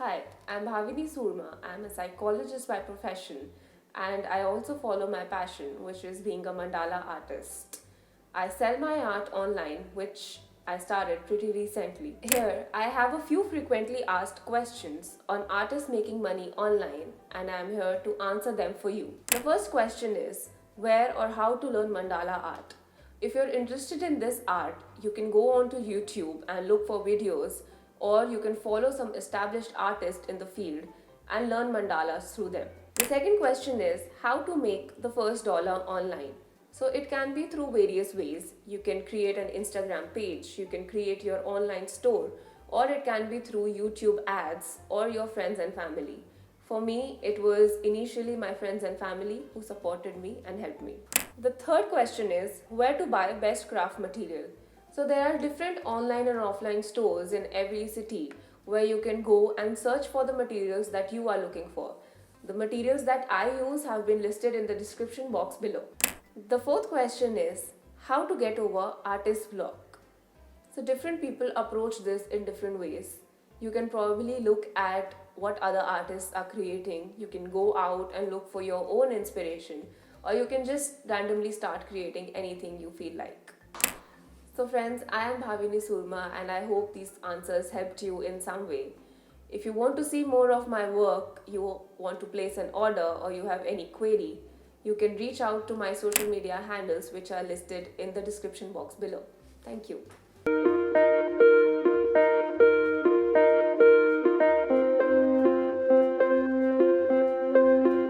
Hi, I'm Bhavini Soorma. I'm a psychologist by profession, and I also follow my passion, which is being a mandala artist. I sell my art online, which I started pretty recently. Here, I have a few frequently asked questions on artists making money online, and I'm here to answer them for you. The first question is, where or how to learn mandala art? If you're interested in this art, you can go onto YouTube and look for videos, or you can follow some established artists in the field and learn mandalas through them. The second question is how to make the first dollar online. So it can be through various ways. You can create an Instagram page, you can create your online store, or it can be through YouTube ads or your friends and family. For me, it was initially my friends and family who supported me and helped me. The third question is where to buy best craft material. So there are different online and offline stores in every city where you can go and search for the materials that you are looking for. The materials that I use have been listed in the description box below. The fourth question is how to get over artist block. So different people approach this in different ways. You can probably look at what other artists are creating. You can go out and look for your own inspiration, or you can just randomly start creating anything you feel like. So friends, I am Bhavini Soorma and I hope these answers helped you in some way. If you want to see more of my work, you want to place an order, or you have any query, you can reach out to my social media handles which are listed in the description box below. Thank you.